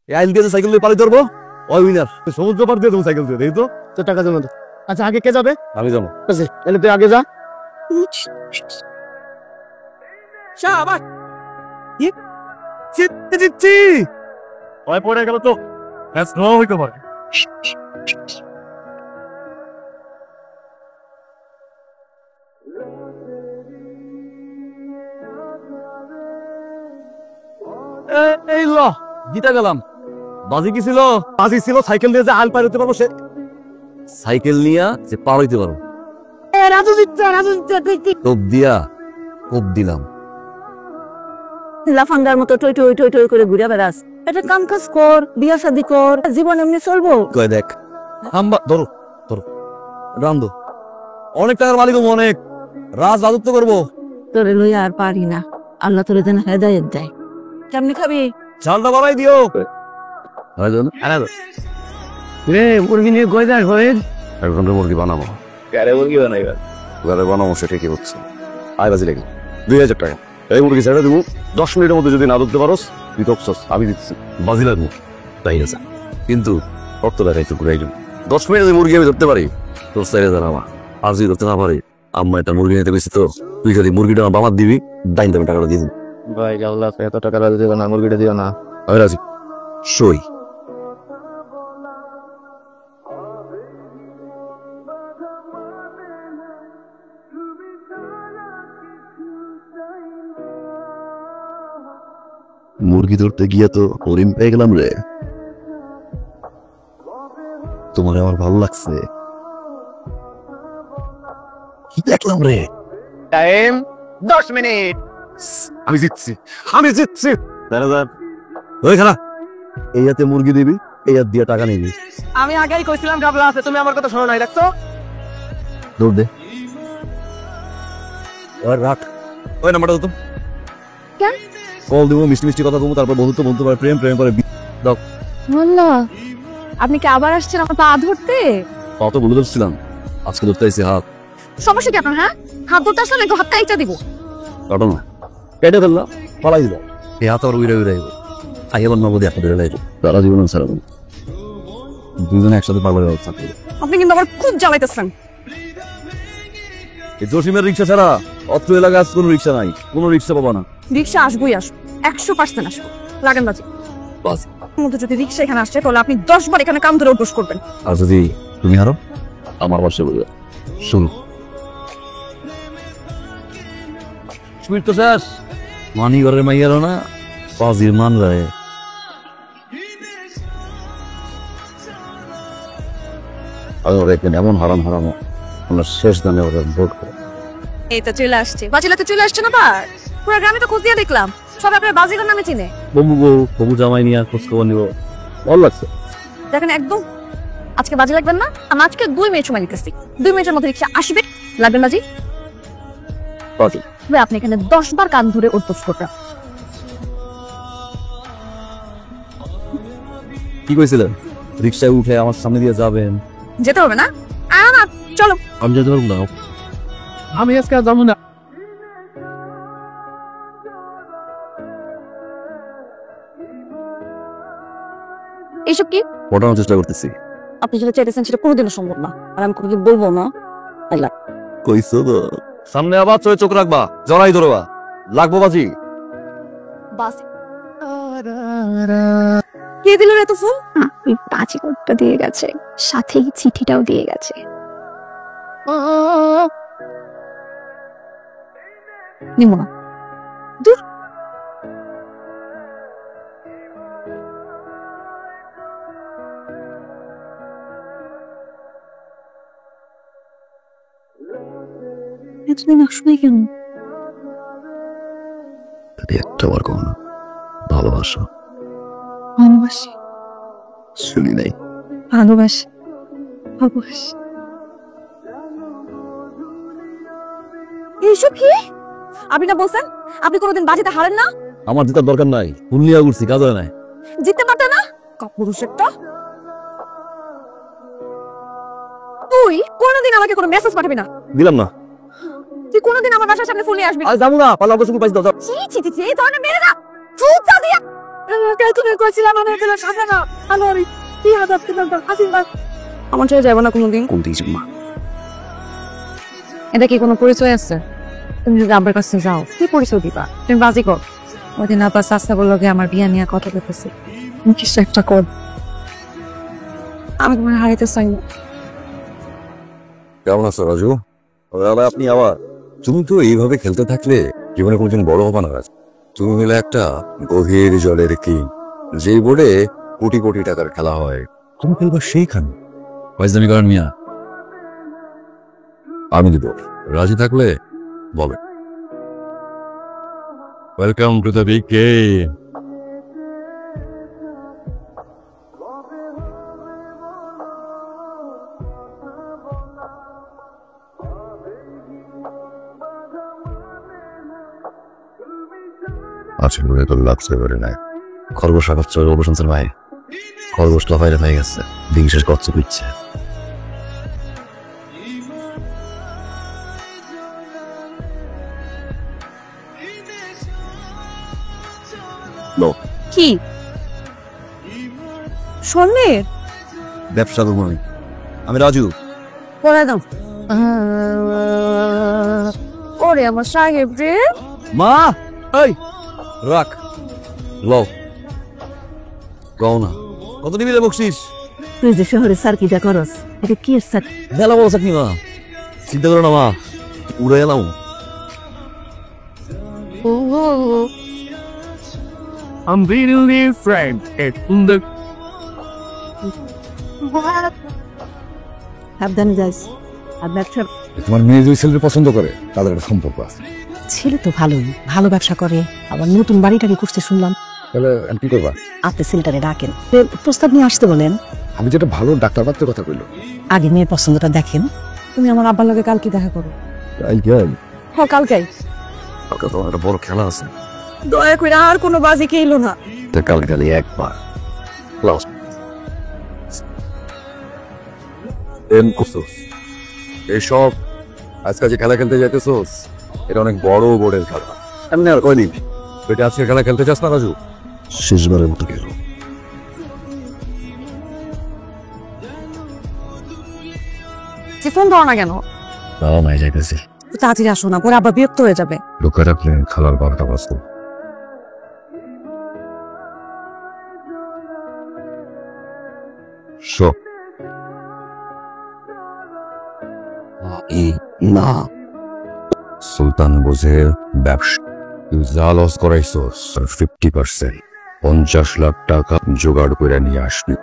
এই আইল দিয়ে সাইকেল দিয়ে পালি ধরবো, ওই উইনার। সমুদ্র পার দিয়ে তুমি সাইকেল দিয়ে দেই তো। তো টাকা জমা দে। আচ্ছা আগে কে যাবে? আমি যাবো। আচ্ছা তাহলে তুই আগে যা। শাবাশ, জিততে জিতছি। ভয় পড়ে গেল তো, ম্যাচ নো হইতে পারে। এই ল জিতে গেলাম। বাজি কি ছিল? বাজি ছিল সাইকেল নিয়ে যে আল পার হইতে পারবো, সে সাইকেল নিয়ে যে পার হইতে পারবো। রাজু জিতছে। টোপ দিয়া কোপ দিলাম। লাফাঙ্গার মতো টই টই টই টই করে ঘুরে বেড়াস। একটা কাম কাজ কর, বিয়া শাদি কর, জীবন এমনি চলবো। কয় দেখ হাম্বা, ধরো ধরো রামদো, অনেক টাকার মালিক হবো, অনেক রাজ রাজত্ব করবো। তোরে লইয়া আর পারি না, আল্লাহ তোরে যেন হেদায়েত দেয়। কেমনি খাবি? চালটা বাড়াই দিও। রে মুরগি নিয়ে কই যাস ঘরে? এখন মুরগি বানাবো। কারে মুরগি বানাইবা? ঘরে বানাবো, সেটা কি হচ্ছে? আয় বাজি লেগে 2000 টাকা। এই মুরগি ছেড়ে দেবো, 10 মিনিটের মধ্যে যদি না ধরতে পারোস তুই তকছস, আমি দিচ্ছি। বাজি লাগবো তাই আছে, কিন্তু শর্ত দেখাই তো ঘুরাই 10 মিনিটে যদি মুরগি আমি ধরতে পারি তোর 4000 আমার। আর যদি ধরতে না পারি, আম্মা একটা মুরগি নিতে গেছি তো, তুই যদি মুরগিটা আমার বাবার দিবি, ডাইন দামে টাকাটা দিয়ে দিবি। ভাই আল্লাহ এত টাকা রাজু দিও না, মুরগিটা দিও না। আমি রাজি, সই। মুরগি ধরতে গিয়ে তো হরিণ পেয়ে গেলাম রে। তোমার আমার ভালো লাগছে, কি দেখলাম রে। Time 10 minute. আমি জিতছি, আমি জিতছি। ওই খানা, এই হাতে মুরগি দিবি, এই হাত দিয়ে টাকা নিবি। আমি আগেই কইছিলাম গাবলা আছে, তুমি আমার কথা শোনো নাই, দেখছো? দৌড় দে। ওই রাখ, ওই নাম্বারটা দাও তো। কেন? কল দিব, মিষ্টি মিষ্টি কথা বলবো, তারপর বন্ধুত্ব বলতে পারে, প্রেম প্রেম করে দাও। আল্লাহ, আপনি কি আবার আসছেন আমার পা ধরতে? কত বলে ধরছিলাম, আজকে ধরতে আইসি হাত। সমস্যা কি আপনার? হ্যাঁ, হাত ধরতে আসলে নাকি হাতটা এইটা দিব? কাটো না, কেটে ফেললাম, পালাই দিল। এই হাত আবার উড়ে উড়ে আইব। আইবার নবদি একটা ধরে লাইব, তারা জীবন ছাড়া দুজনে একসাথে পাগলের অবস্থা করবে। আপনি কিন্তু আবার খুব জ্বালাইতেছেন। এই জসিমের রিক্সা ছাড়া অত্র এলাকায় কোনো রিক্সা নাই, কোনো রিক্সা পাবা না। রিক্সা আসবোই আসবো, 100% আসবো। লাগেন বাজি। বাস। মধ্যে যদি রিক্সা এখানে আসছে তাহলে আপনি 10 বার এখানে কাম ধরে উঠবোস করবেন। আর যদি তুমি হারো, আমার পাশে বলবে শুরু। সুইট তো শেষ, মানি ঘরের মাইয়ারও না, পাজির মান রায়। এমন হারাম হারামো, আমরা শেষ দানে ওরা ভোট করে। এই তো চলে আসছে, বাজিলাতে চলে আসছে না বার। পুরো গ্রামে তো খোঁজ দিয়ে দেখলাম, সবাই আপনার বাজিগার নামে চিনে। বম্বু বউ, বম্বু জামাই নিয়ে খোঁজ খবর নিব, ভালো লাগছে। দেখেন একদম আজকে বাজি লাগবেন না, আমি আজকে 2 মিনিট সময় দিতেছি। 2 মিনিটের মধ্যে রিক্সা আসবে, লাগবেন বাজি। বাজি। তবে আপনি এখানে 10 বার কান ধরে উঠবোস করবেন। কি কইছিলেন? রিক্সায় উঠে আমার সামনে দিয়ে যাবেন? যেতে হবে না, না চলো। আমি যেতে পারবো না। আমি আজকে আর যাবো না। এইসব কি পটানোর চেষ্টা করতেছি। আপনি যেটা চাইতেছেন সেটা কোনোদিনও সম্ভব না, আর আমি কোনোদিন বলবো না। কইছো তো, সামনে আবার চোখ রাখবা, জড়াই ধরবা, লাগবো বাজি। বাস কে দিল রে এত ফুল? ওই বাজি কোটটা দিয়ে গেছে, সাথে চিঠিটাও দিয়ে গেছে। নিমো না, দূর। এতদিন আসলে কেন? একটা বার কখনো ভালোবাসো? ভালোবাসি, শুনি নাই। ভালোবাসি, ভালোবাসি। এইসব কি? আপনি না বলছেন আপনি কোনোদিন বাজিতে হারেন না? আমার জেতার দরকার নাই, পুনলিয়া উঠছি, কাজ হয় নাই। জিততে পারতে না? কাপুরুষ একটা। তুই কোনোদিন আমাকে কোনো মেসেজ পাঠাবি না। দিলাম না। তুই কোনোদিন আমার বাসার সামনে ফুল নিয়ে আসবি না। আজ যাবো না, পালা বসে পাইছি দাও। ছি ছি ছি, এই ধরনের মেরে না। চুপ যা দিয়া। তুমি কইছিলাম আমি এখানে সাথে না আমার কি হাজার টাকা আশীর্বাদ আমার ছেড়ে যাবো না কোনোদিন। কোন দিয়েছি মা? এটা কি কোনো পরিচয় আছে? তুমি যদি আমার কাছে যাও কি পরিচয় দিবা? তুমি বাজি কর। ওই দিন আবার শাস্তা বললো যে আমার বিয়া নিয়ে কথা বলতেছে, কিছু একটা কর। আমি তোমার হারাইতে চাই না। কেমন আছো রাজু? দাদা আপনি আবার, তুমি তো এইভাবে খেলতে থাকলে জীবনে কোনোদিন বড় হবা না রাজু। তুমি মিলে একটা গভীর জলের কি, যে বোর্ডে কোটি কোটি টাকার খেলা হয়, তুমি খেলবা সেইখানে। ফাইজলামি করেন মিয়া। আমি দিব, রাজি থাকলে বলে। Welcome to the big game. আচ্ছা বলে তো লাভ সেভারে নাই। খরগোশ আগাচ্ছে অবসন্সের ভাই, খরগোশ লাফাইলে হয়ে গেছে, দিন শেষ কচ্ছে পিচ্ছে। কি স্বর্ণের ব্যবসা করবো আমি রাজু। পরে দাও। ওরে আমার সাহেব রে, মা এই রাখ লও, কও না কত নিবি রে বকশিস? তুই যে শহরে সার্কিটা করস এটা কি এর সার্কি? দেলা বলো চাকনি মা, চিন্তা করো না মা, উড়ে এলাম। I'm really friend in the সাবধানে যাস। আর ব্যবসা তোমার মেয়ে দুই ছেলের পছন্দ করে, তাদের একটা সম্পর্ক আছে। ছেলে তো ভালোই, ভালো ব্যবসা করে, আবার নতুন বাড়িটাকে করতে শুনলাম। তাহলে কি করবা? আপনি ছেলেটারে ডাকেন, প্রস্তাব নিয়ে আসতে বলেন। আমি যেটা ভালো ডাক্তার পাত্রের কথা কইলো। আগে মেয়ের পছন্দটা দেখেন। তুমি আমার আব্বার লগে কালকে দেখা করো। হ্যাঁ কালকেই। কালকে তোমার একটা বড় খেলা আছে, দয়া করে আর কোনো বাজি খেলো না। তো কালকে খালি একবার লাস্ট এম কুসুস এসব। আজকে যে খেলা খেলতে যাইতেছোস, এটা অনেক বড় বোর্ডের খেলা। এমনি আর কয়নি বেটা, আজকে খেলা খেলতে চাস না রাজু? শেষবারের মতো গেল। ফোন দাও না কেন? বাবা মাই যাইতেছে, তাড়াতাড়ি আসো না, পরে আবার বিরক্ত হয়ে যাবে। লোকে রাখলে খেলার বারোটা বাজতো। না সুলতান বোঝে ব্যবসা, তুই যা লস করাইছস 50%, 50 লাখ টাকা জোগাড় করে নিয়ে আসবি,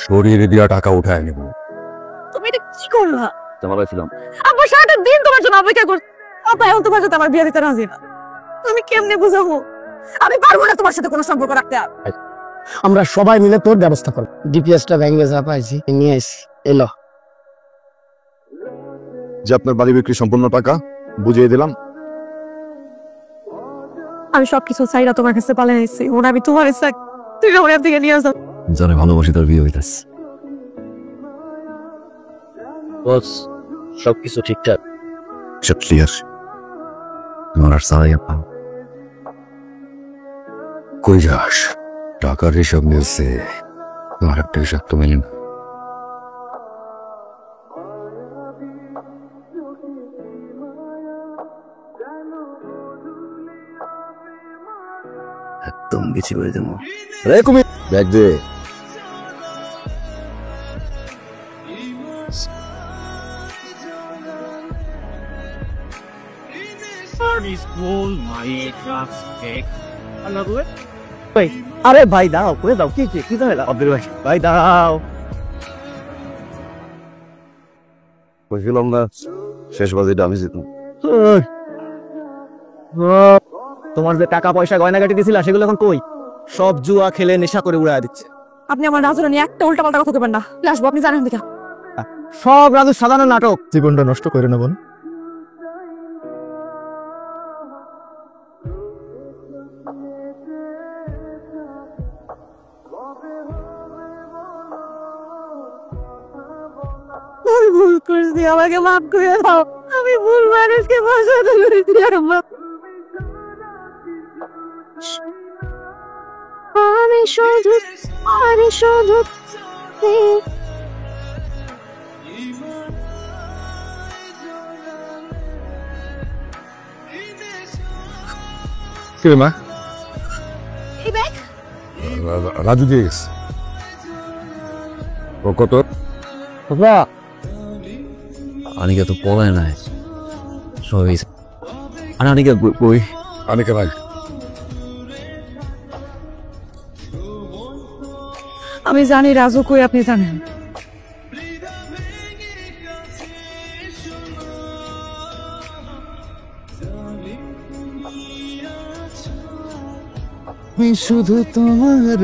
শরীরে দিয়া টাকা উঠায় নেব। তুমি এটা কি করলা? জামালাইছিলাম আব্বা সারাটা দিন তোমার জন্য অপেক্ষা করছে। আব্বা এখন তোমার সাথে আমার বিয়ে দিতে রাজি না। তুমি কেমনে বুঝাবো? আমি পারবো না তোমার সাথে কোনো সম্পর্ক রাখতে। আমরা সবাই মিলে তোর ব্যবস্থা করব। ডিপিএসটা ভেঙে যা পাইছি নিয়ে এসি, এলো। যে আপনার বাড়ি বিক্রি সম্পূর্ণ টাকা বুঝিয়ে দিলাম। আমি সবকিছু চাইরা তোমার কাছে পালে আইছি, ওরা আমি তোমার ইচ্ছা তুমি আমার থেকে নিয়ে যাও। যারা ভালোবাসি তার বিয়ে হইতেছে। বস সবকিছু ঠিকঠাক? সব ক্লিয়ার। তোমার আর সারাই আপা কই যাস? টাকার হিসাব মিলছে, তোমার একটা হিসাব তো মেলে না। একদম বেশি করে দেবো রে কুমি। ব্যাগ দে। আরে ভাই দাও, করে দাও। কি কি ঝামেলা? আব্দুল ভাই ভাই দাও। কইছিলাম না শেষ বাজিটা আমি জিতলাম। তোমার যে টাকা পয়সা গয়নাগাটি দিছিলা সেগুলো এখন কই? সব জুয়া খেলে নেশা করে উড়ায় দিচ্ছে। আপনি আমার রাজুরা নিয়ে একটা উল্টা পাল্টা কথা করবেন না। আসবো, আপনি জানেন দেখা। সব রাজু সাধারণ নাটক। জীবনটা নষ্ট করে না বোন। আমি ভুল করেছি, আমাকে মাফ করে দাও। আমি ভুল মানুষকে পছন্দ করেছি। শুধু আরে শুধু কি রে মা এই ব্যাগ রাজু দিয়ে গেছে ও কত আনিকা তো পলায় নাই সবই আনিকা কই অনেকে ভাই আমি জানি রাজু কই, আপনি জানেন। শুধু তোমার